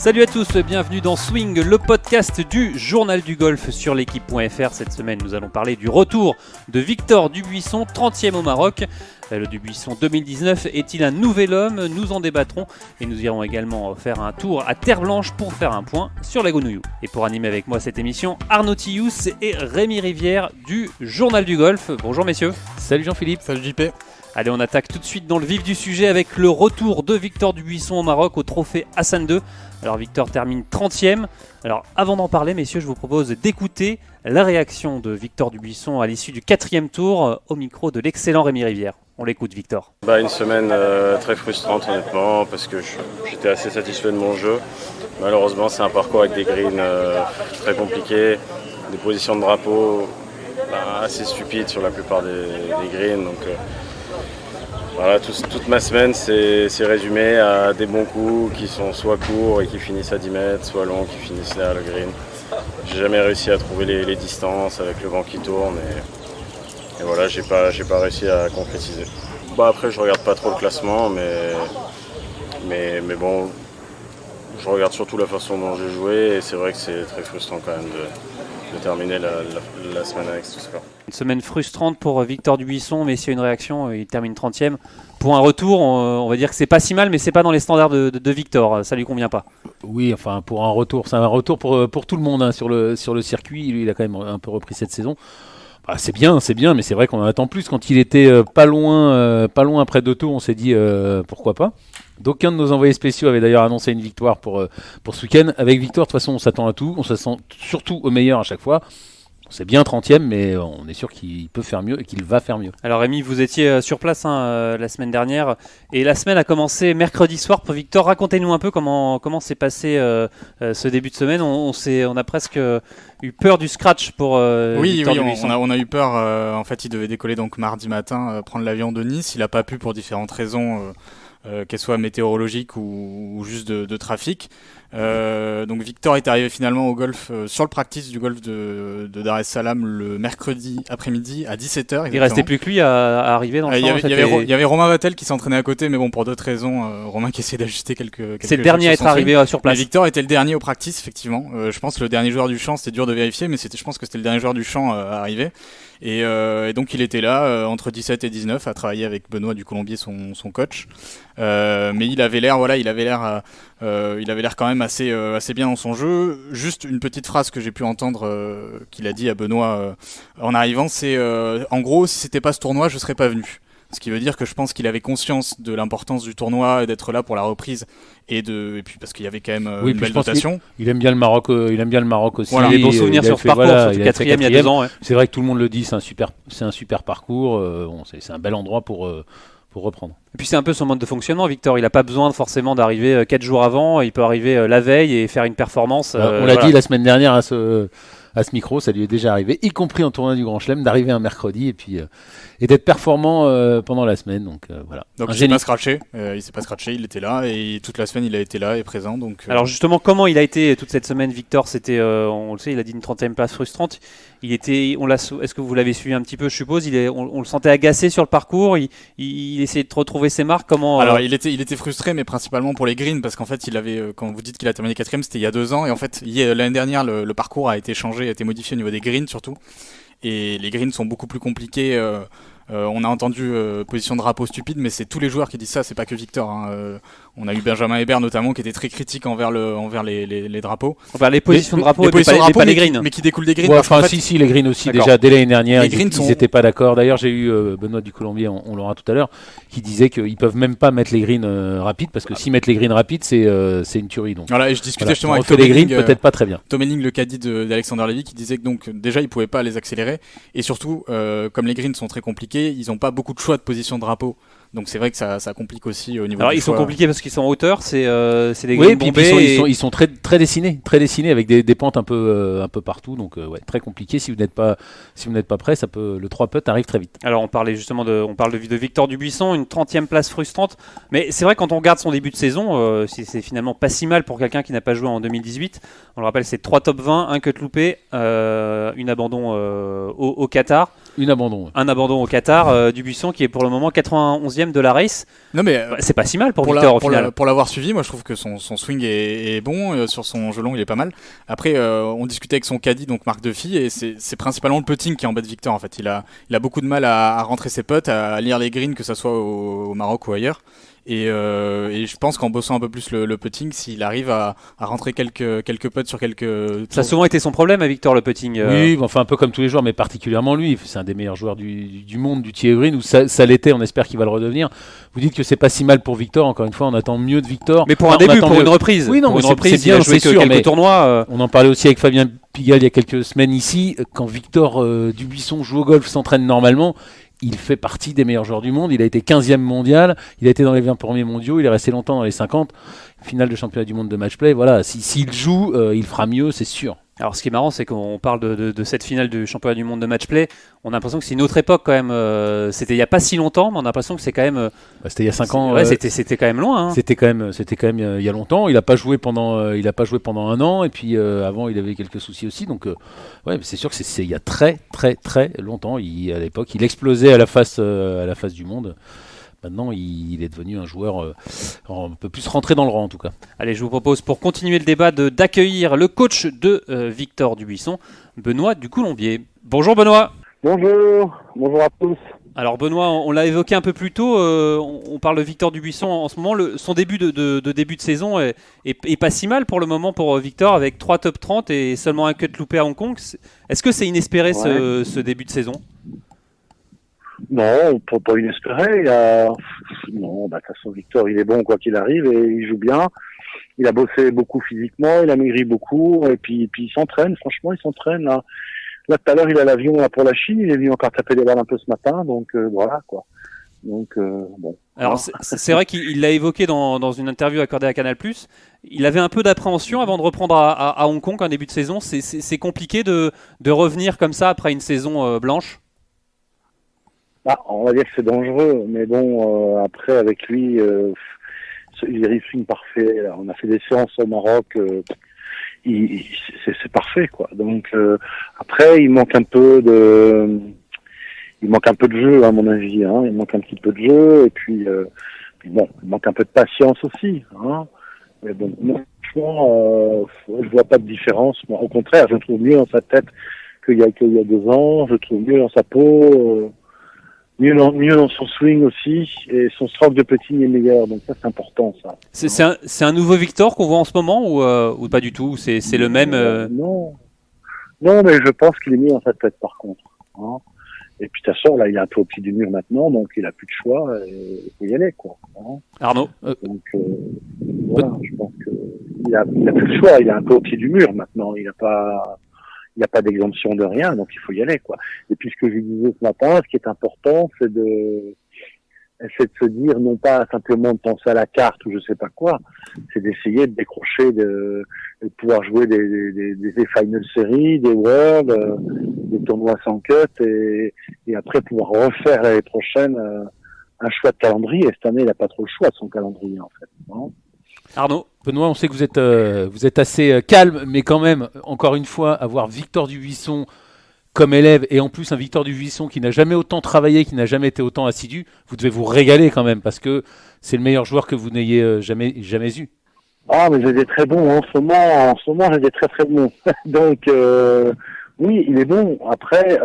Salut à tous, bienvenue dans Swing, le podcast du Journal du Golf sur l'équipe.fr. Cette semaine, nous allons parler du retour de Victor Dubuisson, 30e au Maroc. Le Dubuisson 2019 est-il un nouvel homme? Nous en débattrons et nous irons également faire un tour à Terre Blanche pour faire un point sur la Gounouillou. Et pour animer avec moi cette émission, Arnaud Tillous et Rémi Rivière du Journal du Golf. Bonjour messieurs. Salut Jean-Philippe. Salut JP. Allez, on attaque tout de suite dans le vif du sujet avec le retour de Victor Dubuisson au Maroc au trophée Hassan II. Alors Victor termine 30e. Alors avant d'en parler, messieurs, je vous propose d'écouter la réaction de Victor Dubuisson à l'issue du 4e tour au micro de l'excellent Rémi Rivière. On l'écoute, Victor. Une semaine très frustrante honnêtement parce que j'étais assez satisfait de mon jeu. Malheureusement, c'est un parcours avec des greens très compliqués, des positions de drapeau assez stupides sur la plupart des greens. Donc, voilà, toute ma semaine c'est résumé à des bons coups qui sont soit courts et qui finissent à 10 mètres, soit longs qui finissent là à le green. J'ai jamais réussi à trouver les distances avec le vent qui tourne et voilà, j'ai pas réussi à concrétiser. Après je regarde pas trop le classement mais bon, je regarde surtout la façon dont j'ai joué et c'est vrai que c'est très frustrant quand même de terminer la semaine avec ce score. Une semaine frustrante pour Victor Dubuisson, mais s'il y a une réaction, il termine 30e. Pour un retour, on va dire que c'est pas si mal, mais c'est pas dans les standards de Victor, ça lui convient pas. Oui, enfin pour un retour, c'est un retour pour tout le monde hein, sur le circuit. Lui, il a quand même un peu repris cette saison. C'est bien, mais c'est vrai qu'on en attend plus. Quand il était pas loin après 2 tours, on s'est dit pourquoi pas. D'aucuns de nos envoyés spéciaux avaient d'ailleurs annoncé une victoire pour ce week-end. Avec Victor, de toute façon, on s'attend à tout. On s'attend surtout au meilleur à chaque fois. C'est bien 30e, mais on est sûr qu'il peut faire mieux et qu'il va faire mieux. Alors Rémi, vous étiez sur place la semaine dernière et la semaine a commencé mercredi soir pour Victor. Racontez-nous un peu comment s'est passé ce début de semaine. On a presque eu peur du scratch pour Victor Dubuisson. On a eu peur. En fait, il devait décoller donc mardi matin, prendre l'avion de Nice. Il n'a pas pu pour différentes raisons, qu'elles soient météorologiques ou juste de trafic. Donc Victor est arrivé finalement au golf sur le practice du golf de Dar es Salaam le mercredi après-midi à 17h. Il restait plus que lui à arriver dans le champ. Il y avait Romain Vattel qui s'entraînait à côté, mais bon, pour d'autres raisons, Romain qui essayait d'ajuster quelques c'est le dernier à être arrivé sur place. Mais Victor était le dernier au practice, effectivement. Je pense que le dernier joueur du champ, c'était dur de vérifier, mais je pense que c'était le dernier joueur du champ à arriver. Et donc il était là entre 17 et 19 à travailler avec Benoît du Colombier, son coach. Mais il avait l'air quand même assez bien dans son jeu. Juste une petite phrase que j'ai pu entendre qu'il a dit à Benoît en arrivant, c'est en gros, si c'était pas ce tournoi, je serais pas venu. Ce qui veut dire que je pense qu'il avait conscience de l'importance du tournoi et d'être là pour la reprise et puis parce qu'il y avait quand même une belle dotation. Il aime bien le Maroc aussi. Voilà, des bons souvenirs sur ce parcours, surtout 4e il y a 2 ans. Ouais. C'est vrai que tout le monde le dit, c'est un super parcours. C'est un bel endroit pour reprendre. Et puis c'est un peu son mode de fonctionnement, Victor. Il n'a pas besoin forcément d'arriver 4 jours avant. Il peut arriver la veille et faire une performance. On l'a dit la semaine dernière à ce micro, ça lui est déjà arrivé, y compris en tournoi du Grand Chelem, d'arriver un mercredi et d'être performant pendant la semaine. Donc voilà. Donc il s'est pas scratché, il était là et toute la semaine il a été là et présent. Donc. Alors justement, comment il a été toute cette semaine, Victor? C'était, on le sait, il a dit une 30e place frustrante. Est-ce que vous l'avez suivi un petit peu? Je suppose. On le sentait agacé sur le parcours. Il essayait de retrouver ses marques. Alors il était frustré, mais principalement pour les greens, parce qu'en fait il avait, quand vous dites qu'il a terminé 4e, c'était il y a 2 ans, et en fait l'année dernière le parcours a été changé, a été modifié au niveau des greens surtout, et les greens sont beaucoup plus compliqués. On a entendu position de drapeau stupide, mais c'est tous les joueurs qui disent ça, c'est pas que Victor. On a eu Benjamin Hébert notamment qui était très critique envers les drapeaux. Enfin, les positions de drapeau, pas les greens. Mais qui découlent des greens. Ouais, si, les greens aussi. D'accord. Déjà, dès l'année dernière, ils n'étaient pas d'accord. D'ailleurs, j'ai eu Benoît du Colombier, on l'aura tout à l'heure, qui disait qu'ils peuvent même pas mettre les greens rapides, parce que s'ils mettent les greens rapides, c'est une tuerie. Donc. Voilà, et je discutais justement avec les greens, peut-être pas très bien. Tom Henning, le caddie d'Alexander Levy, qui disait que donc déjà, ils pouvaient pas les accélérer. Et surtout, comme les greens sont très compliqués, ils n'ont pas beaucoup de choix de position de drapeau. Donc c'est vrai que ça complique aussi au niveau. Alors ils sont compliqués parce qu'ils sont en hauteur, c'est des greens bombés. Ils sont très dessinés avec des pentes un peu partout, donc très compliqué. Si vous n'êtes pas prêt, le 3 putt arrive très vite. Alors on parle de Victor Dubuisson, une 30e place frustrante, mais c'est vrai quand on regarde son début de saison, c'est finalement pas si mal pour quelqu'un qui n'a pas joué en 2018. On le rappelle, c'est 3 top 20, un cut loupé, une abandon au Qatar. Une abandon. Ouais. Un abandon au Qatar, Dubuisson qui est pour le moment 91e de la race. Non mais C'est pas si mal pour Victor au final. pour l'avoir suivi, moi je trouve que son swing est bon, sur son jeu long il est pas mal. Après on discutait avec son caddie, donc Marc Duffy, et c'est principalement le putting qui embête Victor en fait. Il a beaucoup de mal à rentrer ses putts, à lire les greens, que ça soit au Maroc ou ailleurs. Et je pense qu'en bossant un peu plus le putting, s'il arrive à rentrer quelques putts sur quelques Ça a souvent été son problème à Victor le putting. Oui, enfin un peu comme tous les joueurs, mais particulièrement lui. C'est un des meilleurs joueurs du monde, du tee green, ou ça l'était, on espère qu'il va le redevenir. Vous dites que c'est pas si mal pour Victor, encore une fois, on attend mieux de Victor. Mais pour un début, pour une reprise. Oui, non, pour mais une reprise, c'est bien, il a joué c'est que sûr, quelques mais tournois. On en parlait aussi avec Fabien Pigalle il y a quelques semaines ici. Quand Victor Dubuisson joue au golf, s'entraîne normalement, il fait partie des meilleurs joueurs du monde. Il a été 15e mondial, il a été dans les 20 premiers mondiaux, il est resté longtemps dans les 50. Finale de championnat du monde de match-play. Voilà, s'il joue, il fera mieux, c'est sûr. Alors ce qui est marrant, c'est qu'on parle de cette finale du championnat du monde de match-play. On a l'impression que c'est une autre époque quand même. C'était il n'y a pas si longtemps, mais on a l'impression que c'est quand même. C'était il y a 5 ans. Ouais, c'était quand même loin. Hein. C'était quand même il y a longtemps. Il n'a pas joué pendant un an, et puis avant il avait quelques soucis aussi. Donc ouais, mais c'est sûr que c'est il y a très très très longtemps. À l'époque, il explosait à la face du monde. Maintenant, il est devenu un joueur un peu plus rentré dans le rang en tout cas. Allez, je vous propose pour continuer le débat d'accueillir le coach de Victor Dubuisson, Benoît Ducoulombier. Bonjour Benoît. Bonjour à tous. Alors Benoît, on l'a évoqué un peu plus tôt, on parle de Victor Dubuisson en ce moment. Son début de début de saison est pas si mal pour le moment pour Victor, avec 3 top 30 et seulement un cut loupé à Hong Kong. Est-ce que c'est inespéré ce début de saison ? Non, pas inespéré. Non, de toute façon, Victor, il est bon quoi qu'il arrive et il joue bien. Il a bossé beaucoup physiquement, il a maigri beaucoup et puis il s'entraîne. Franchement, il s'entraîne. Là, tout à l'heure, il a l'avion pour la Chine. Il est venu encore taper des balles un peu ce matin. Donc voilà quoi. Donc bon. Alors c'est vrai qu'il l'a évoqué dans une interview accordée à Canal+. Il avait un peu d'appréhension avant de reprendre à Hong Kong en début de saison. C'est compliqué de revenir comme ça après une saison blanche. On va dire que c'est dangereux, mais bon, après avec lui, il est swing parfait. On a fait des séances au Maroc, c'est parfait quoi. Donc après, il manque un peu de jeu à mon avis. Hein. Il manque un petit peu de jeu et puis bon, il manque un peu de patience aussi. Hein. Mais bon, moi, franchement, je vois pas de différence. Moi, au contraire, je trouve mieux dans sa tête qu'il y a 2 ans. Je trouve mieux dans sa peau. Mieux dans son swing aussi, et son stroke de putting est meilleur, donc ça c'est important ça. C'est un nouveau Victor qu'on voit en ce moment ou pas du tout? C'est le même Non, mais je pense qu'il est mieux dans sa tête par contre. Hein. Et puis de toute façon là il est un peu au pied du mur maintenant, donc il a plus de choix, et il faut y aller quoi. Hein. Arnaud. Donc voilà, je pense que il a plus de choix, il est un peu au pied du mur maintenant, il n'y a pas d'exemption de rien, donc il faut y aller, quoi. Et puis ce que je disais ce matin, ce qui est important, c'est de se dire, non pas simplement de penser à la carte ou je sais pas quoi, c'est d'essayer de décrocher, de pouvoir jouer des Final Series, des Worlds, des tournois sans cut, et après pouvoir refaire l'année prochaine un choix de calendrier. Et cette année, il n'a pas trop le choix de son calendrier, en fait. Non. Arnaud. Benoît, on sait que vous êtes assez calme, mais quand même, encore une fois, avoir Victor Dubuisson comme élève, et en plus un Victor Dubuisson qui n'a jamais autant travaillé, qui n'a jamais été autant assidu, vous devez vous régaler quand même, parce que c'est le meilleur joueur que vous n'ayez jamais eu. Ah, mais j'ai des très bons en ce moment j'ai des très très bons. Donc, oui, il est bon. Après,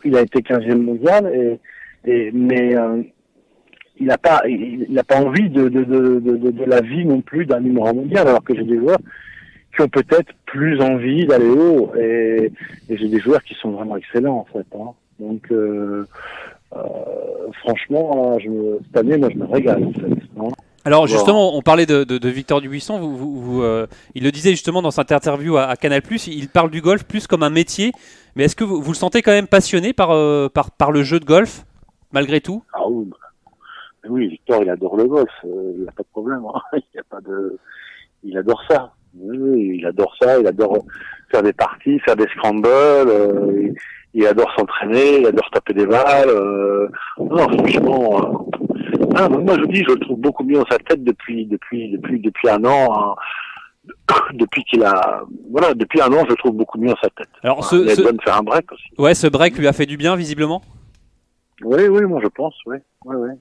il a été 15e mondial, mais il n'a pas envie de la vie non plus d'un numéro mondial, alors que j'ai des joueurs qui ont peut-être plus envie d'aller haut, et j'ai des joueurs qui sont vraiment excellents en fait. Hein. Donc franchement, cette année, moi je me régale en fait. Hein. Alors justement, on parlait de Victor Dubuisson. Il le disait justement dans cette interview à Canal+. Il parle du golf plus comme un métier. Mais est-ce que vous le sentez quand même passionné par le jeu de golf malgré tout? Ah oui. Oui, Victor, il adore le golf, il n'y a pas de problème. Hein. Il adore ça. Oui, il adore ça. Il adore faire des parties, faire des scrambles. Il adore s'entraîner, il adore taper des balles. Non, franchement. Moi, je le trouve beaucoup mieux dans sa tête depuis un an. Hein. Depuis un an, je le trouve beaucoup mieux dans sa tête. Alors, il a besoin de faire un break aussi. Ouais, ce break lui a fait du bien, visiblement. Oui, moi je pense, oui. Ouais.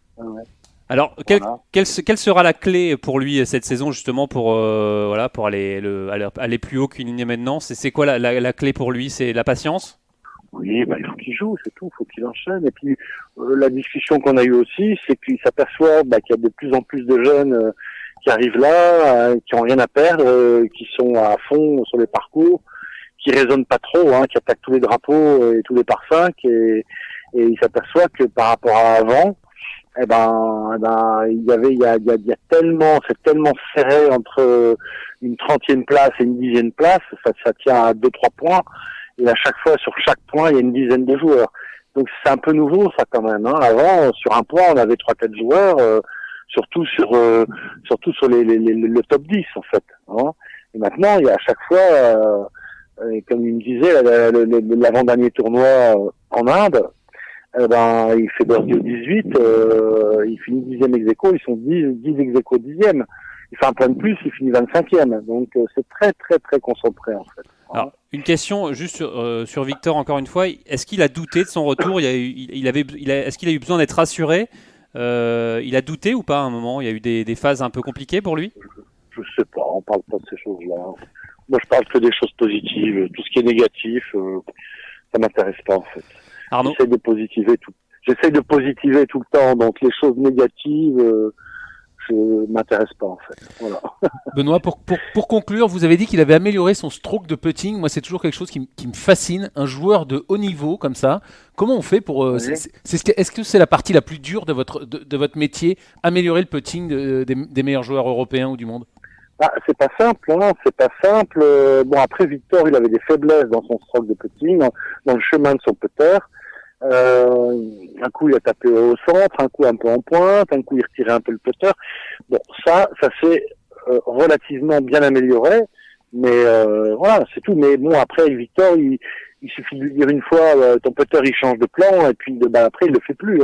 Alors, Voilà. quelle sera la clé pour lui cette saison justement pour aller plus haut qu'une ligne maintenant? C'est quoi la clé pour lui? C'est la patience? Oui, il faut qu'il joue, c'est tout, il faut qu'il enchaîne. Et puis la discussion qu'on a eue aussi, c'est qu'il s'aperçoit qu'il y a de plus en plus de jeunes qui arrivent là, qui ont rien à perdre, qui sont à fond sur les parcours, qui raisonnent pas trop, qui attaquent tous les drapeaux et tous les par-5, et il s'aperçoit que par rapport à avant, il y a tellement, c'est tellement serré entre une 30e place et une 10e place, ça tient à 2-3 points, et à chaque fois, sur chaque point, il y a une dizaine de joueurs. Donc c'est un peu nouveau ça quand même. Avant, sur un point, on avait 3-4 joueurs, surtout sur le top 10 en fait. Et maintenant, il y a à chaque fois, comme il me disait, l'avant-dernier tournoi en Inde, il fait birdie au 18, il finit 10e ex-aequo, ils sont 10 ex-aequo 10e. Il fait un point de plus, il finit 25e. Donc c'est très très très concentré en fait. Alors, une question juste sur Victor encore une fois. Est-ce qu'il a douté de son retour? Est-ce qu'il a eu besoin d'être rassuré? Il a douté ou pas à un moment? Il y a eu des phases un peu compliquées pour lui? Je sais pas, on parle pas de ces choses-là. Moi je parle que des choses positives. Tout ce qui est négatif, ça m'intéresse pas en fait. Arnaud? J'essaie de positiver tout le temps, donc les choses négatives, je m'intéresse pas en fait. Voilà. Benoît, pour conclure, vous avez dit qu'il avait amélioré son stroke de putting. Moi, c'est toujours quelque chose qui me fascine. Un joueur de haut niveau comme ça, comment on fait pour... Oui. Est-ce que c'est la partie la plus dure de votre métier, améliorer le putting des meilleurs joueurs européens ou du monde? C'est pas simple, c'est pas simple. Bon, après, Victor, il avait des faiblesses dans son stroke de putting, dans le chemin de son putter. Un coup, il a tapé au centre, un coup un peu en pointe, un coup, il retirait un peu le putter. Bon, ça s'est relativement bien amélioré, mais voilà, c'est tout. Mais bon, après, Victor, il suffit de lui dire une fois, ton putter, il change de plan, et puis après, il le fait plus.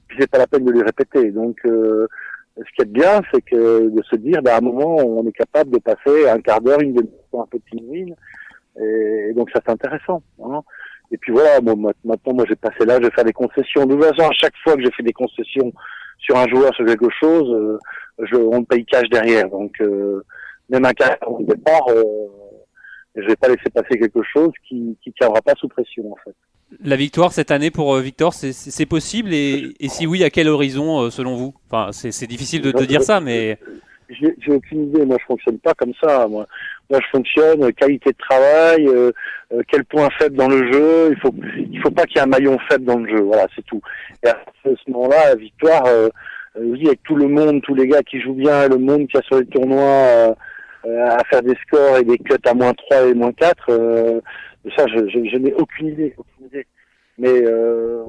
Puis c'est pas la peine de lui répéter. Donc, ce qui est bien, c'est que de se dire, à un moment, on est capable de passer un quart d'heure, une demi-heure, un petit win, et donc ça c'est intéressant. Et puis voilà, maintenant, moi j'ai passé l'âge de faire des concessions. De toute façon, à chaque fois que j'ai fait des concessions sur un joueur, sur quelque chose, on me paye cash derrière. Donc, même un cash au départ, je vais pas laisser passer quelque chose qui tiendra pas sous pression, en fait. La victoire cette année pour Victor, c'est possible et si oui, à quel horizon selon vous? Enfin, c'est difficile de dire ça, mais... J'ai aucune idée. Moi, je fonctionne pas comme ça. Moi, je fonctionne qualité de travail, quel point faible dans le jeu. Il faut pas qu'il y ait un maillon faible dans le jeu. Voilà, c'est tout. Et à ce moment-là, la victoire, je vous dis, avec tout le monde, tous les gars qui jouent bien, le monde qui a sur les tournois à faire des scores et des cuts à -3 et -4, ça, je n'ai aucune idée. Mais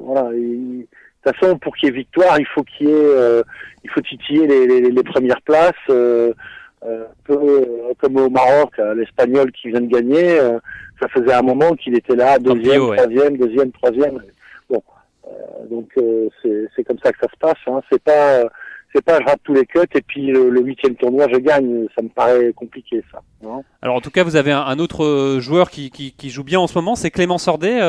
voilà. De toute façon, pour qu'il y ait victoire, il faut il faut titiller les premières places. Comme au Maroc, l'Espagnol qui vient de gagner, ça faisait un moment qu'il était là, deuxième, troisième. Bon, donc c'est comme ça que ça se passe. C'est pas je rate tous les cuts et puis le 8e tournoi je gagne. Ça me paraît compliqué ça. Alors en tout cas, vous avez un autre joueur qui joue bien en ce moment, c'est Clément Sordet.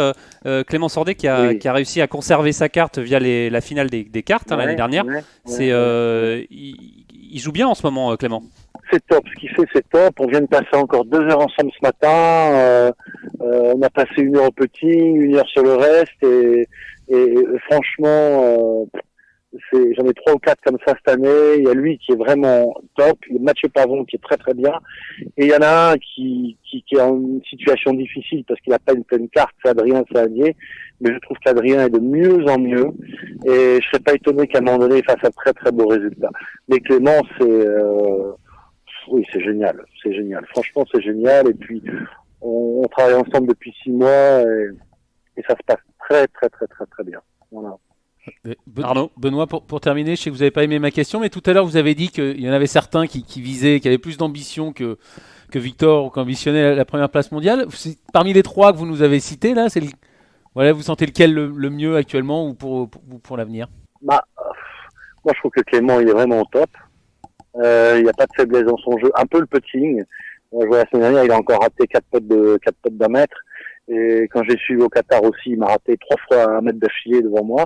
Clément Sordet qui a réussi à conserver sa carte via la finale des cartes l'année dernière. Il joue bien en ce moment, Clément. C'est top, ce qu'il fait c'est top. On vient de passer encore 2 heures ensemble ce matin. On a passé 1 heure au putting, 1 heure sur le reste et franchement... j'en ai 3 ou 4 comme ça cette année. Il y a lui qui est vraiment top, il y a Mathieu Pavon qui est très très bien, et il y en a un qui est en une situation difficile parce qu'il n'a pas une pleine carte, c'est Adrien Sadier, mais je trouve qu'Adrien est de mieux en mieux, et je serais pas étonné qu'à un moment donné il fasse un très très beau résultat. Mais Clément, oui, c'est génial, franchement c'est génial, et puis on travaille ensemble depuis 6 mois, et ça se passe très très très très très bien. Voilà. Arnaud. Benoît, pour terminer, je sais que vous n'avez pas aimé ma question, mais tout à l'heure vous avez dit qu'il y en avait certains qui visaient, qui avaient plus d'ambition que Victor ou qui ambitionnaient la première place mondiale. Parmi les 3 que vous nous avez cités, là, vous sentez lequel le mieux actuellement ou pour l'avenir? Moi je trouve que Clément il est vraiment au top. Il n'y a pas de faiblesse dans son jeu. Un peu le putting. Je vois la semaine dernière, il a encore raté 4 potes d'1 mètre. Et quand j'ai suivi au Qatar aussi, il m'a raté 3 fois 1 mètre d'affilée devant moi.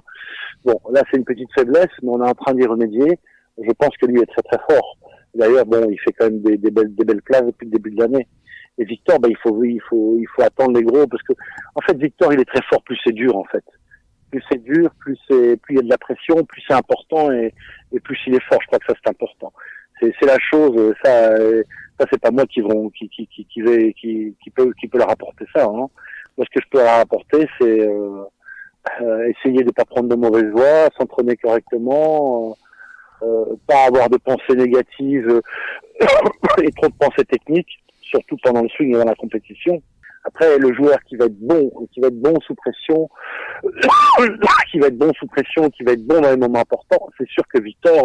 Bon, là c'est une petite faiblesse, mais on est en train d'y remédier. Je pense que lui est très très fort. D'ailleurs, bon, il fait quand même des belles places depuis le début de l'année. Et Victor, il faut attendre les gros, parce que en fait Victor il est très fort, plus c'est dur en fait. Plus c'est dur, plus il y a de la pression, plus c'est important et plus il est fort. Je crois que ça c'est important. C'est la chose, ça c'est pas moi qui peut leur apporter ça. Hein. Moi ce que je peux leur apporter c'est essayer de pas prendre de mauvaise voie, s'entraîner correctement, pas avoir de pensées négatives et trop de pensées techniques, surtout pendant le swing et dans la compétition. Après, le joueur qui va être bon sous pression, qui va être bon dans les moments importants, c'est sûr que Victor,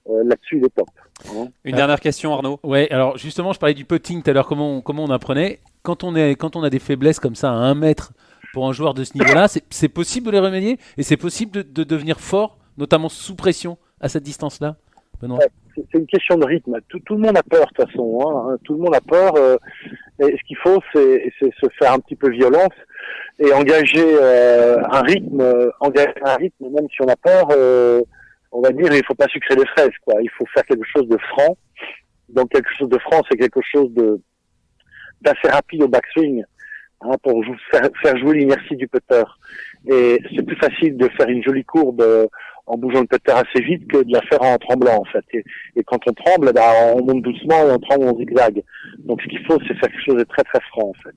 là-dessus, il est top. Hein. Une dernière question, Arnaud. Ouais, alors justement, je parlais du putting tout à l'heure, comment on apprenait. Quand on a des faiblesses comme ça à 1 mètre pour un joueur de ce niveau-là, c'est possible de les remédier et c'est possible de devenir fort, notamment sous pression, à cette distance-là, Benoît? Ouais, c'est une question de rythme. Tout le monde a peur de toute façon. Hein. Tout le monde a peur. Et ce qu'il faut, c'est se faire un petit peu violence et engager un rythme, même si on a peur. On va dire, il faut pas sucrer les fraises, quoi. Il faut faire quelque chose de franc. Donc quelque chose de franc, c'est quelque chose d'assez rapide au backswing, hein, pour faire jouer l'inertie du putter. Et c'est plus facile de faire une jolie courbe en bougeant le putter assez vite que de la faire en tremblant, en fait. Et quand on tremble, on monte doucement et on tremble en zigzag. Donc ce qu'il faut, c'est faire quelque chose de très très franc, en fait.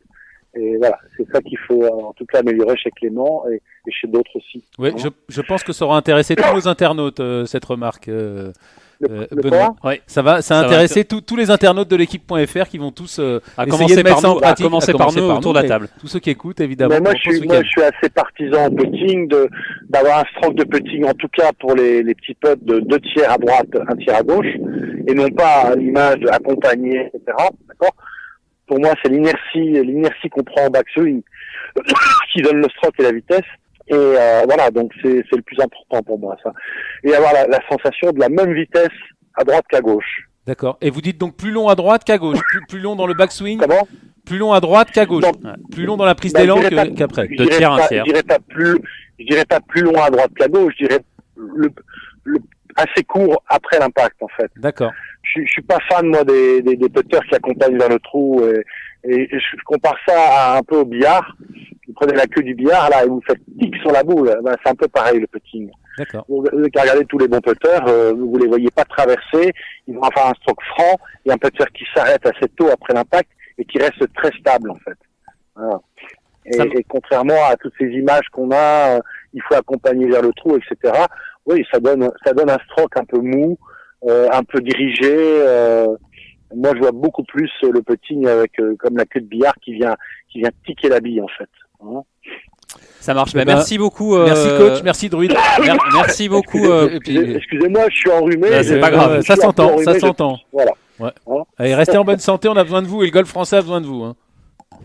Et voilà, c'est ça qu'il faut en tout cas améliorer chez Clément et chez d'autres aussi. Oui, je pense que ça aura intéressé tous nos internautes, cette remarque. Benoît. Ouais. Ça va intéresser tous les internautes de l'équipe.fr qui vont tous essayer de mettre ça en pratique. À commencer par nous autour de la table. Tous ceux qui écoutent, évidemment. Mais moi, je suis assez partisan en putting d'avoir un stroke de putting, en tout cas pour les petits putts de 2 tiers à droite, 1 tiers à gauche, et non pas à l'image accompagné, etc. D'accord? Pour moi, c'est l'inertie qu'on prend en backswing qui donne le stroke et la vitesse. Et voilà, donc c'est le plus important pour moi, ça. Et avoir la sensation de la même vitesse à droite qu'à gauche. D'accord. Et vous dites donc plus long à droite qu'à gauche, plus long dans le backswing. Comment? Plus long à droite qu'à gauche. Non. Plus long dans la prise d'élan qu'après. De tiers, un tiers. Je dirais pas plus long à droite qu'à gauche, je dirais assez court après l'impact, en fait. D'accord. Je suis pas fan, moi, des putters qui accompagnent vers le trou, et je compare ça un peu au billard. Vous prenez la queue du billard, là, et vous faites tic sur la boule. Ben, c'est un peu pareil, le putting. D'accord. Vous regardez tous les bons putters, vous les voyez pas traverser, ils vont avoir un stroke franc, et un putter qui s'arrête assez tôt après l'impact, et qui reste très stable, en fait. Voilà. Et contrairement à toutes ces images qu'on a, il faut accompagner vers le trou, etc. Oui, ça donne un stroke un peu mou, un peu dirigé. Moi, je vois beaucoup plus le putting avec comme la queue de billard qui vient tiquer la bille, en fait. Hein. Ça marche. Merci beaucoup. Merci coach, merci Druide. Merci beaucoup. Excusez-moi, je suis enrhumé. C'est pas grave. Ça s'entend. Voilà. Ouais. Hein. Allez, restez en bonne santé, on a besoin de vous et le golf français a besoin de vous. Hein.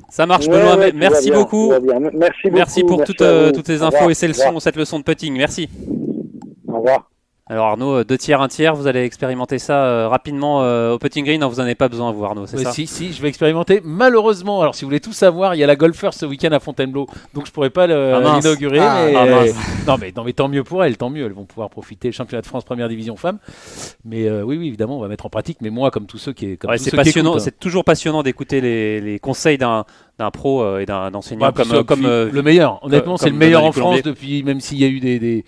Ça marche, Benoît. Ouais, merci beaucoup. Merci pour merci toutes ces infos et cette leçon de putting. Merci. Au revoir. Alors Arnaud, 2 tiers, 1 tiers, vous allez expérimenter ça rapidement au putting green. Non, vous n'en avez pas besoin, vous Arnaud, c'est ça? Si, je vais expérimenter. Malheureusement, alors si vous voulez tout savoir, il y a la Golfer ce week-end à Fontainebleau, donc je pourrais pas l'inaugurer. Non mais tant mieux pour elles, elles vont pouvoir profiter. Championnat de France première division femmes. Mais oui, évidemment, on va mettre en pratique. Mais moi, comme tous ceux qui, c'est passionnant. C'est toujours passionnant d'écouter les conseils d'un pro et d'un enseignant comme le meilleur. Honnêtement, c'est le meilleur en France depuis, même s'il y a eu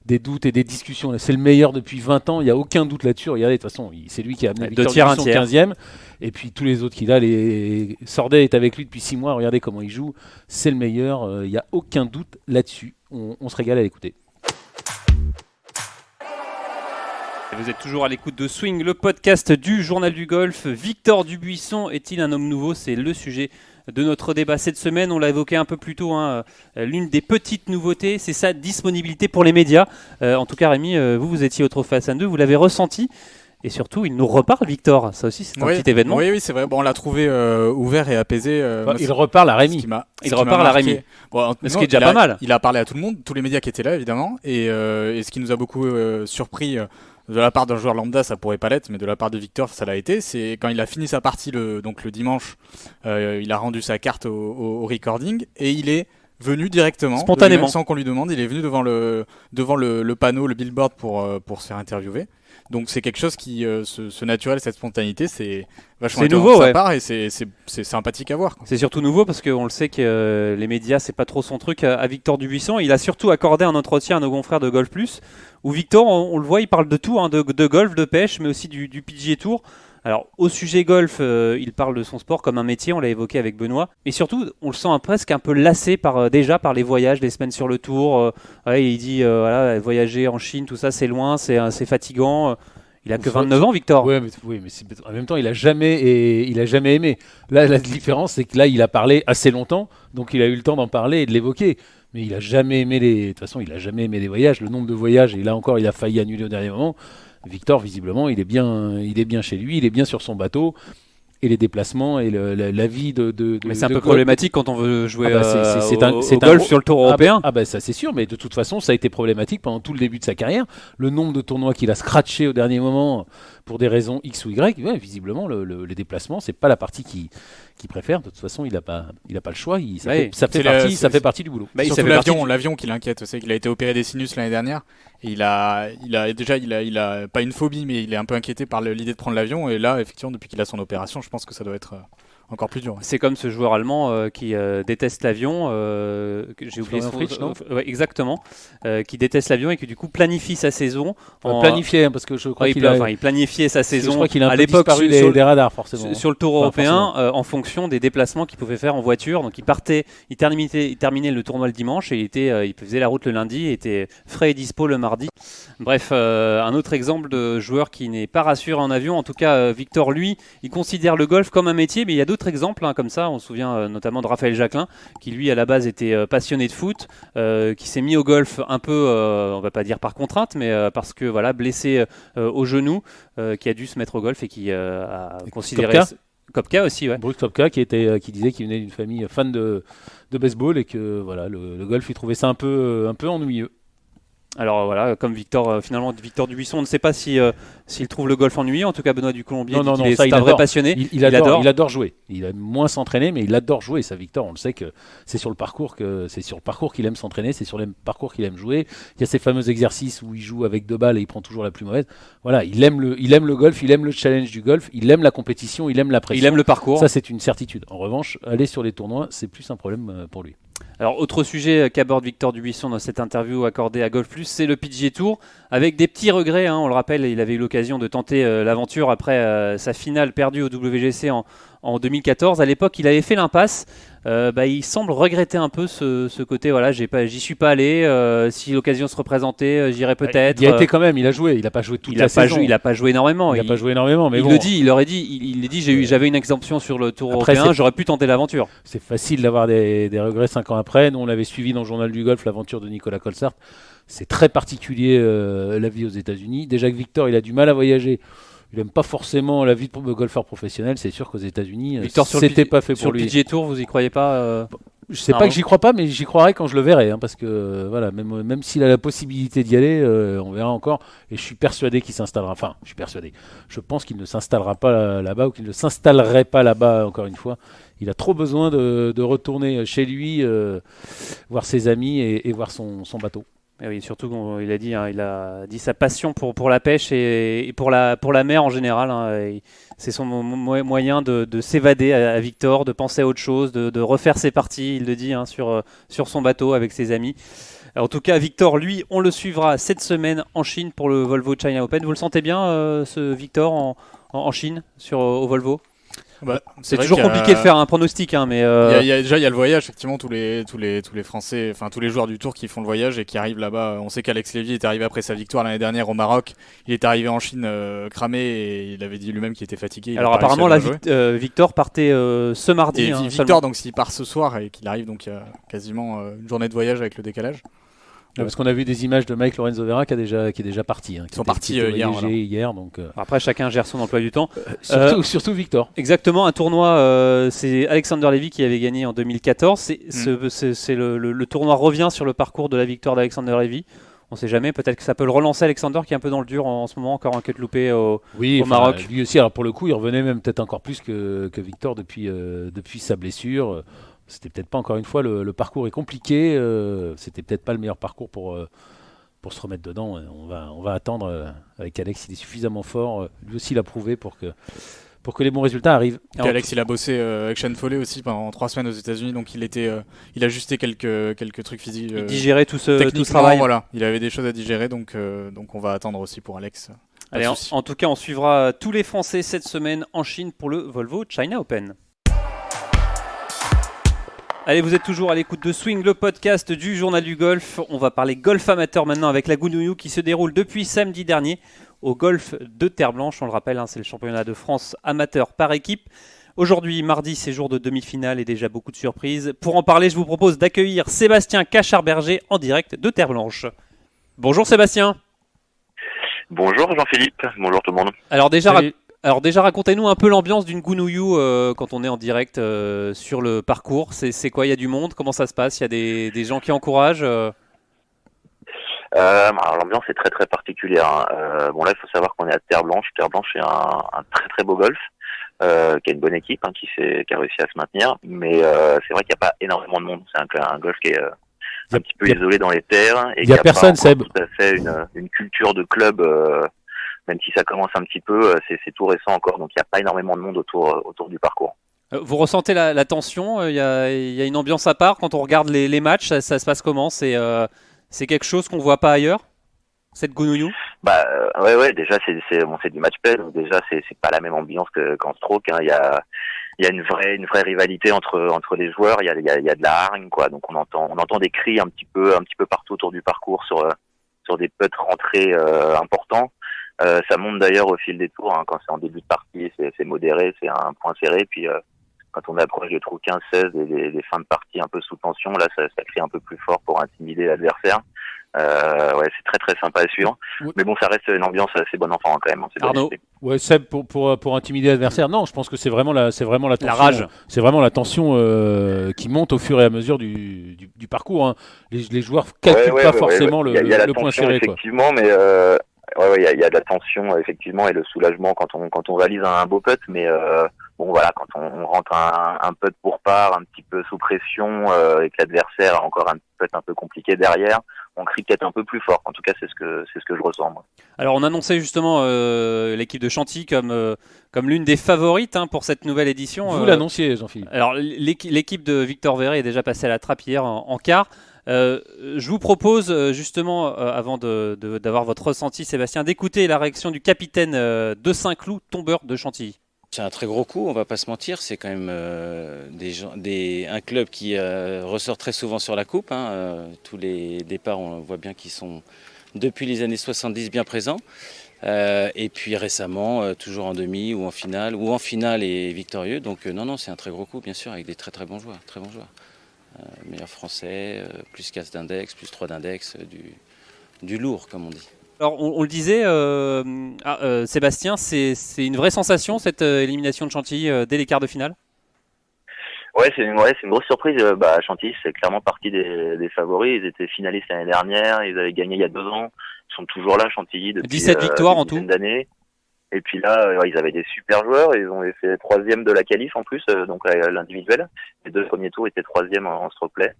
des doutes et des discussions. C'est le meilleur depuis 20 ans, il n'y a aucun doute là-dessus. Regardez, de toute façon, c'est lui qui a amené Victor Dubuisson 15e. Et puis tous les autres qu'il a, Sordet est avec lui depuis 6 mois, regardez comment il joue. C'est le meilleur, il n'y a aucun doute là-dessus. On se régale à l'écouter. Vous êtes toujours à l'écoute de Swing, le podcast du Journal du Golf. Victor Dubuisson est-il un homme nouveau? C'est le sujet de notre débat cette semaine. On l'a évoqué un peu plus tôt, l'une des petites nouveautés, c'est sa disponibilité pour les médias. En tout cas, Rémi, vous étiez au Trophée Hassan II, vous l'avez ressenti. Et surtout, il nous reparle, Victor. Ça aussi, c'est un petit événement. Oui, c'est vrai. Bon, on l'a trouvé ouvert et apaisé. Il reparle à Rémi. Il reparle à Rémi. Bon, ce qui est déjà pas mal. Il a parlé à tout le monde, tous les médias qui étaient là, évidemment. Et ce qui nous a beaucoup surpris de la part d'un joueur lambda, ça pourrait pas l'être, mais de la part de Victor, ça l'a été. C'est quand il a fini sa partie donc le dimanche, il a rendu sa carte au recording et il est venu directement, spontanément, sans qu'on lui demande. Il est venu devant le panneau, le billboard pour se faire interviewer. Donc c'est quelque chose qui, ce naturel, cette spontanéité, c'est vachement nouveau, de sa part et c'est sympathique à voir, quoi. C'est surtout nouveau parce qu'on le sait que les médias, c'est pas trop son truc à Victor Dubuisson. Il a surtout accordé un entretien à nos confrères de Golf Plus, où Victor, on le voit, il parle de tout, hein, de golf, de pêche, mais aussi du PGA Tour. Alors au sujet golf, il parle de son sport comme un métier, on l'a évoqué avec Benoît. Et surtout, on le sent presque un peu lassé déjà par les voyages, les semaines sur le tour. Il dit voilà, voyager en Chine, tout ça c'est loin, c'est fatigant. Il a que 29 ans, Victor. Ouais, mais en même temps, il a jamais aimé. Là, la différence, c'est que là, il a parlé assez longtemps, donc il a eu le temps d'en parler et de l'évoquer. Mais il a jamais aimé de toute façon, il a jamais aimé les voyages. Le nombre de voyages, et là encore, il a failli annuler au dernier moment. Victor, visiblement, il est bien chez lui, il est bien sur son bateau. Et les déplacements et la vie de mais c'est un peu golf. problématique quand on veut jouer au golf sur le tour européen. Ça c'est sûr, mais de toute façon ça a été problématique pendant tout le début de sa carrière. Le nombre de tournois qu'il a scratché au dernier moment pour des raisons X ou Y, visiblement les déplacements c'est pas la partie qu'il préfère. De toute façon il a pas le choix. Ça fait partie du boulot. Surtout l'avion qui l'inquiète. C'est qu'il a été opéré des sinus l'année dernière et il a pas une phobie, mais il est un peu inquiété par l'idée de prendre l'avion. Et là effectivement depuis qu'il a son opération, je pense que ça doit être encore plus dur. Ouais. C'est comme ce joueur allemand qui déteste l'avion, j'ai oublié son nom. Exactement, qui déteste l'avion et qui du coup planifie sa saison. Planifié, parce que je crois il planifiait sa saison. Je crois qu'il a à l'époque disparu des radars forcément. Sur le Tour européen, en fonction des déplacements qu'il pouvait faire en voiture. Donc il terminait le tournoi le dimanche et il faisait la route le lundi, et était frais et dispo le mardi. Bref, un autre exemple de joueur qui n'est pas rassuré en avion. En tout cas, Victor, lui, il considère le golf comme un métier, mais il y a d'autres exemples comme ça. On se souvient notamment de Raphaël Jacquelin, qui lui à la base était passionné de foot, qui s'est mis au golf un peu, on va pas dire par contrainte, mais parce que voilà, blessé au genou, qui a dû se mettre au golf et qui a considéré... Kopka aussi, ouais. Brooks Koepka qui disait qu'il venait d'une famille fan de baseball et que voilà, le golf, il trouvait ça un peu ennuyeux. Alors voilà, comme Victor, finalement, Victor Dubuisson, on ne sait pas s'il trouve le golf ennuyeux. En tout cas, Benoît Ducolombier c'est un vrai passionné. Il adore jouer. Il aime moins s'entraîner, mais il adore jouer. Ça, Victor, on le sait que c'est sur le parcours qu'il aime s'entraîner, c'est sur le parcours qu'il aime jouer. Il y a ces fameux exercices où il joue avec 2 balles et il prend toujours la plus mauvaise. Voilà, il aime le golf, il aime le challenge du golf, il aime la compétition, il aime la pression. Il aime le parcours. Ça, c'est une certitude. En revanche, aller sur les tournois, c'est plus un problème pour lui. Alors, autre sujet qu'aborde Victor Dubuisson dans cette interview accordée à Golf Plus, c'est le PGA Tour, avec des petits regrets. On le rappelle, il avait eu l'occasion de tenter l'aventure après sa finale perdue au WGC en 2014. À l'époque, il avait fait l'impasse. Il semble regretter un peu ce côté. Voilà, j'y suis pas allé. Si l'occasion se représentait, j'irais peut-être. Il y a été quand même. Il a joué. Il n'a pas joué toute la saison. Il n'a pas joué énormément. Il n'a pas joué énormément. Mais il bon. il aurait dit, j'avais une exemption sur le Tour européen. J'aurais pu tenter l'aventure. C'est facile d'avoir des regrets 5 ans après. Nous, on l'avait suivi dans le journal du golf, l'aventure de Nicolas Colsaert. C'est très particulier la vie aux États-Unis. Déjà que Victor, il a du mal à voyager. Il n'aime pas forcément la vie de golfeur professionnel. C'est sûr qu'aux États-Unis, c'était pas fait pour lui. Sur le PGA Tour, vous y croyez pas Je sais pas que j'y crois pas, mais j'y croirai quand je le verrai, parce que voilà, même s'il a la possibilité d'y aller, on verra encore. Et je suis persuadé qu'il s'installera. Enfin, je suis persuadé. Je pense qu'il ne s'installera pas là-bas ou qu'il ne s'installerait pas là-bas. Encore une fois, il a trop besoin de retourner chez lui, voir ses amis et voir son bateau. Et oui, surtout il a dit sa passion pour la pêche et pour la mer en général. C'est son moyen de s'évader à Victor, de penser à autre chose, de refaire ses parties, il le dit, sur son bateau avec ses amis. Alors, en tout cas, Victor, lui, on le suivra cette semaine en Chine pour le Volvo China Open. Vous le sentez bien, ce Victor, en Chine, au Volvo ? C'est toujours compliqué de faire un pronostic, mais il y a le voyage. Effectivement, tous les Français, enfin tous les joueurs du Tour qui font le voyage et qui arrivent là-bas. On sait qu'Alex Lévy est arrivé après sa victoire l'année dernière au Maroc. Il est arrivé en Chine cramé et il avait dit lui-même qu'il était fatigué. Alors apparemment, Victor partait ce mardi. Et Victor, donc s'il part ce soir et qu'il arrive, donc il y a quasiment une journée de voyage avec le décalage. Parce qu'on a vu des images de Mike Lorenzo Vera qui est déjà parti. Ils sont partis hier. Donc, après, chacun gère son emploi du temps. Surtout Victor. Exactement, un tournoi, c'est Alexander Lévy qui avait gagné en 2014. Le tournoi revient sur le parcours de la victoire d'Alexander Lévy. On sait jamais, peut-être que ça peut le relancer Alexander qui est un peu dans le dur en ce moment, encore un cut loupé au enfin, Maroc. Lui aussi, alors pour le coup, il revenait même peut-être encore plus que Victor depuis sa blessure. C'était peut-être pas, encore une fois, le parcours est compliqué. C'était peut-être pas le meilleur parcours pour se remettre dedans. On va attendre avec Alex, il est suffisamment fort. Lui aussi, il a prouvé pour que les bons résultats arrivent. Et Alex, il a bossé avec Sean Foley aussi pendant 3 semaines aux États-Unis, donc il ajustait quelques trucs physiques. Il digérait tout ce techniquement, travail. Voilà, il avait des choses à digérer, donc on va attendre aussi pour Alex. Allez, en tout cas, on suivra tous les Français cette semaine en Chine pour le Volvo China Open. Allez, vous êtes toujours à l'écoute de Swing, le podcast du Journal du Golf. On va parler golf amateur maintenant avec la Gounouillou qui se déroule depuis samedi dernier au golf de Terre Blanche. On le rappelle, c'est le championnat de France amateur par équipe. Aujourd'hui, mardi, c'est jour de demi-finale et déjà beaucoup de surprises. Pour en parler, je vous propose d'accueillir Sébastien Cachard-Berger en direct de Terre Blanche. Bonjour Sébastien. Bonjour Jean-Philippe, bonjour tout le monde. Alors déjà, racontez-nous un peu l'ambiance d'une Gounouillou quand on est en direct sur le parcours. C'est quoi, il y a du monde? Comment ça se passe? Il y a des gens qui encouragent Alors l'ambiance est très très particulière. Bon là, il faut savoir qu'on est à Terre Blanche. Terre Blanche est un très très beau golf, qui a une bonne équipe, qui a réussi à se maintenir. Mais c'est vrai qu'il n'y a pas énormément de monde. C'est un golf qui est un petit peu isolé dans les terres. Et il n'y a personne, Seb. Tout à fait une culture de club. Même si ça commence un petit peu, c'est tout récent encore, donc il n'y a pas énormément de monde autour du parcours. Vous ressentez la tension? Il y a une ambiance à part quand on regarde les matchs. Ça se passe comment? C'est quelque chose qu'on ne voit pas ailleurs, cette Gounouillou? Ouais, déjà c'est du match play, donc déjà c'est pas la même ambiance qu'en stroke. Il y a une vraie rivalité entre les joueurs. Il y a de la hargne, quoi. Donc on entend des cris un petit peu partout autour du parcours sur des putts rentrés importants. Ça monte d'ailleurs au fil des tours, quand c'est en début de partie, c'est modéré, c'est un point serré, puis quand on approche des trous 15-16, des fins de partie un peu sous tension, là ça crie un peu plus fort pour intimider l'adversaire. C'est très très sympa à suivre. Oui. Mais bon, ça reste une ambiance assez bon enfant quand même. Arnaud, ouais, Seb, pour intimider l'adversaire, non, je pense que c'est vraiment la tension, la rage. C'est vraiment la tension qui monte au fur et à mesure du parcours. Les joueurs calculent pas forcément le point serré. Effectivement, mais il y a de la tension effectivement et le soulagement quand on réalise un beau putt, mais bon voilà, quand on rentre un putt pour part, un petit peu sous pression et que l'adversaire a encore un putt un peu compliqué derrière, on crie peut-être un peu plus fort. En tout cas, c'est ce que je ressens, moi. Alors on annonçait justement l'équipe de Chantilly comme l'une des favorites pour cette nouvelle édition. Vous l'annonciez, Jean-Philippe. Alors l'équipe de Victor Verret est déjà passée à la trappe hier en quart. Je vous propose justement, avant d'avoir votre ressenti, Sébastien, d'écouter la réaction du capitaine de Saint-Cloud, tombeur de Chantilly. C'est un très gros coup, on va pas se mentir. C'est quand même un club qui ressort très souvent sur la coupe. Tous les départs, on voit bien qu'ils sont depuis les années 70 bien présents. Et puis récemment, toujours en demi ou en finale et victorieux. Donc non, c'est un très gros coup, bien sûr, avec des très très bons joueurs. Très bons joueurs. Meilleur français, plus 4 d'index, plus 3 d'index, du lourd, comme on dit. Alors on le disait, Sébastien, c'est une vraie sensation cette élimination de Chantilly dès les quarts de finale? Ouais, c'est une grosse surprise. Chantilly, c'est clairement partie des favoris. Ils étaient finalistes l'année dernière, ils avaient gagné il y a 2 ans. Ils sont toujours là, Chantilly, depuis 17 victoires en tout. D'années. Et puis là, ils avaient des super joueurs. Ils ont fait 3e de la qualif en plus, donc l'individuel. Les 2 premiers tours étaient 3e en stroke play.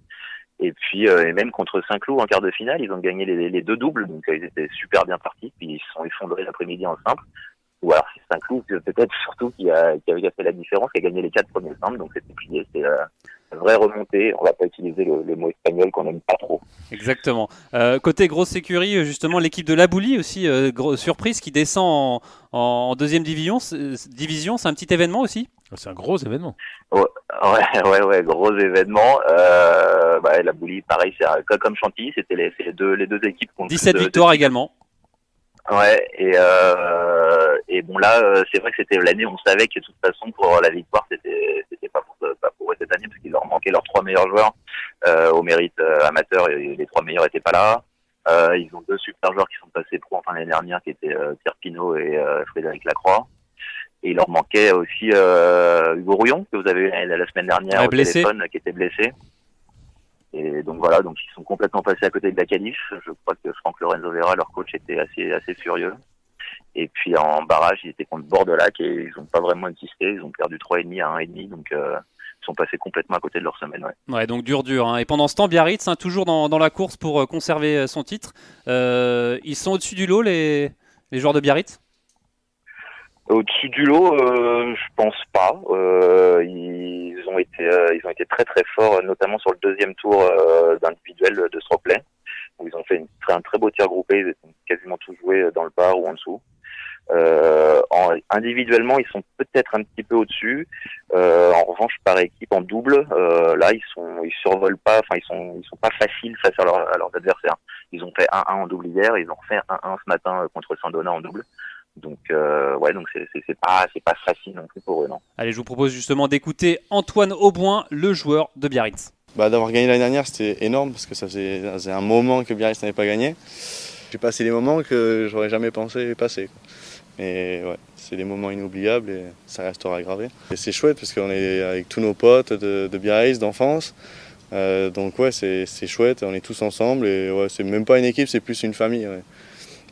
Et puis, et même contre Saint-Cloud en quart de finale, ils ont gagné les 2 doubles, donc ils étaient super bien partis. Puis ils se sont effondrés l'après-midi en simple. Ou alors c'est Saint-Cloud peut-être surtout qui a fait la différence, qui a gagné les 4 premiers simples. Donc c'était plié, c'est une vraie remontée. On va pas utiliser le mot espagnol qu'on n'aime pas trop. Exactement. Côté grosse sécurité, justement, l'équipe de Labouli aussi, surprise, qui descend en 2e division. C'est un petit événement aussi? C'est un gros événement. Ouais, gros événement. Labouli, pareil, c'est comme Chantilly, c'était les deux équipes. 17 victoires également. Ouais, et bon là, c'est vrai que c'était l'année où on savait que de toute façon pour la victoire, c'était pas pour eux cette année parce qu'il leur manquait leurs 3 meilleurs joueurs au mérite amateur et les 3 meilleurs étaient pas là. Ils ont 2 super joueurs qui sont passés pro l'année dernière, qui étaient Pierre Pinault et Frédéric Lacroix. Et il leur manquait aussi Hugo Rouillon, que vous avez eu la semaine dernière au téléphone, qui était blessé. Et donc voilà, donc ils sont complètement passés à côté de la qualif. Je crois que Franck Lorenzo Vera, leur coach, était assez furieux. Et puis en barrage, ils étaient contre Bordelac et ils n'ont pas vraiment existé. Ils ont perdu 3,5 à 1,5, donc ils sont passés complètement à côté de leur semaine. Ouais, donc dur. Hein. Et pendant ce temps, Biarritz, toujours dans la course pour conserver son titre. Ils sont au-dessus du lot, les joueurs de Biarritz? Au-dessus du lot, je pense pas. Ils ont été très très forts, notamment sur le deuxième tour d'individuel de Stropley, où ils ont fait un très beau tir groupé. Ils ont quasiment tous joué dans le bar ou en dessous. Individuellement, ils sont peut-être un petit peu au-dessus. En revanche, par équipe en double, là, ils survolent pas. Enfin, ils sont pas faciles face à leurs adversaires. Ils ont fait 1-1 en double hier. Ils ont refait 1-1 ce matin contre Saint-Donat en double. Donc, donc c'est pas facile non plus pour eux, non. Allez, je vous propose justement d'écouter Antoine Auboin, le joueur de Biarritz. D'avoir gagné l'année dernière, c'était énorme parce que ça faisait un moment que Biarritz n'avait pas gagné. J'ai passé des moments que j'aurais jamais pensé passer, quoi. Mais ouais, c'est des moments inoubliables et ça restera gravé. Et c'est chouette parce qu'on est avec tous nos potes de Biarritz, d'enfance. Donc ouais, c'est chouette, on est tous ensemble et ouais, c'est même pas une équipe, c'est plus une famille. Ouais.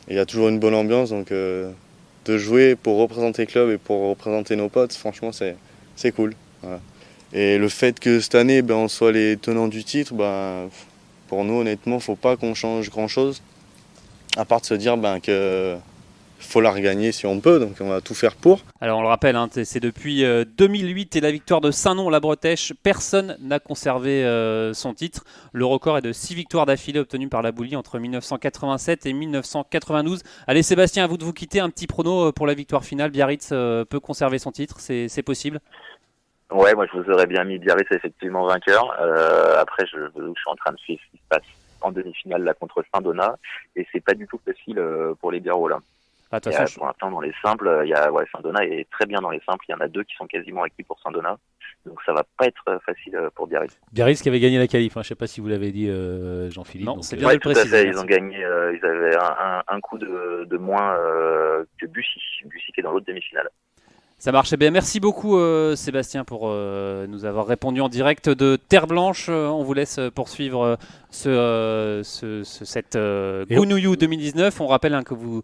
Il y a toujours une bonne ambiance, donc de jouer pour représenter le club et pour représenter nos potes, franchement c'est cool. Voilà. Et le fait que cette année on soit les tenants du titre, pour nous honnêtement, faut pas qu'on change grand chose, à part de se dire que faut la regagner si on peut, donc on va tout faire pour. Alors on le rappelle, c'est depuis 2008 et la victoire de Saint-Nom-la-Bretèche, personne n'a conservé son titre. Le record est de 6 victoires d'affilée obtenues par la Boulie entre 1987 et 1992. Allez Sébastien, à vous de vous quitter, un petit prono pour la victoire finale. Biarritz peut conserver son titre, c'est possible? Ouais, moi je vous aurais bien mis Biarritz effectivement vainqueur. Après, je suis en train de suivre ce qui se passe en demi-finale là contre Saint-Donat et c'est pas du tout facile pour les Biarros là. Pour l'instant, dans les simples, Saint-Donat est très bien dans les simples. Il y en a 2 qui sont quasiment acquis pour Saint-Donat. Donc ça va pas être facile pour Biarritz. Biarritz qui avait gagné la qualif, je ne sais pas si vous l'avez dit Jean-Philippe. Non, c'est bien de le préciser. Tout à fait. Ils ont gagné, ils avaient un coup de moins que Bussy qui est dans l'autre demi-finale. Ça marchait bien. Merci beaucoup Sébastien pour nous avoir répondu en direct de Terre Blanche. On vous laisse poursuivre cette Gounouillou 2019. On rappelle que vous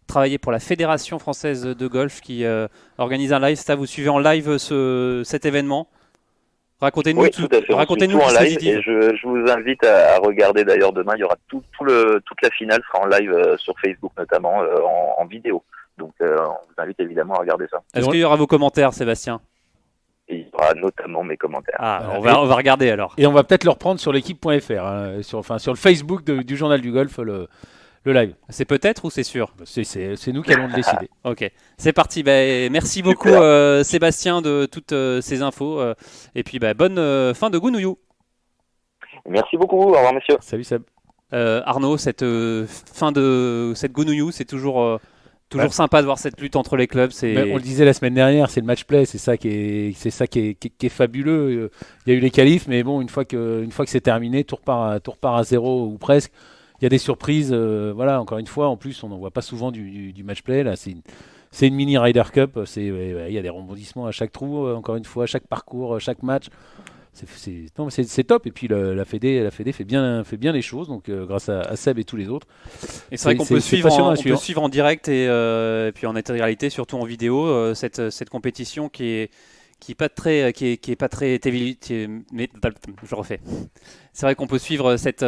travaillez pour la Fédération Française de Golf qui organise un live. Ça, vous suivez en live cet événement. Racontez-nous oui, tout à fait. Racontez-nous en live et je vous invite à regarder d'ailleurs demain. Il y aura toute la finale sera en live sur Facebook notamment en vidéo. Donc on vous invite évidemment à regarder ça. Est-ce qu'il y aura vos commentaires, Sébastien? Et il y aura notamment mes commentaires. On va regarder alors. Et on va peut-être le reprendre sur l'équipe.fr, sur le Facebook du Journal du Golf, le live. C'est peut-être ou c'est sûr? C'est nous qui allons le décider. Ok, c'est parti. Merci beaucoup Sébastien de toutes ces infos. Et puis bonne fin de Gounouillou. Merci beaucoup, au revoir messieurs. Salut Seb. Arnaud, cette fin de cette Gounouillou, c'est toujours sympa de voir cette lutte entre les clubs. On le disait la semaine dernière, c'est le match play, c'est ça qui est fabuleux. Il y a eu les qualifs, mais bon, une fois que c'est terminé, tout repart à zéro ou presque. Il y a des surprises, encore une fois, en plus on n'en voit pas souvent du match play. Là, c'est une mini Ryder Cup, il y a des rebondissements à chaque trou, encore une fois, à chaque parcours, chaque match. C'est top, et puis la Fédé fait bien les choses, donc grâce à Seb et tous les autres. Et c'est vrai qu'on peut suivre en direct et puis en intégralité, surtout en vidéo, cette compétition qui est pas très mais je refais. C'est vrai qu'on peut suivre cette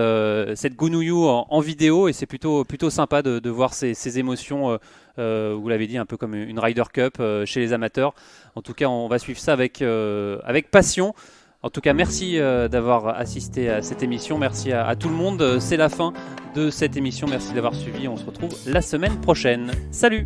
Gounouillou en vidéo et c'est plutôt sympa de voir ces émotions. Vous l'avez dit, un peu comme une Ryder Cup chez les amateurs. En tout cas, on va suivre ça avec passion. En tout cas, merci d'avoir assisté à cette émission. Merci à tout le monde. C'est la fin de cette émission. Merci d'avoir suivi. On se retrouve la semaine prochaine. Salut!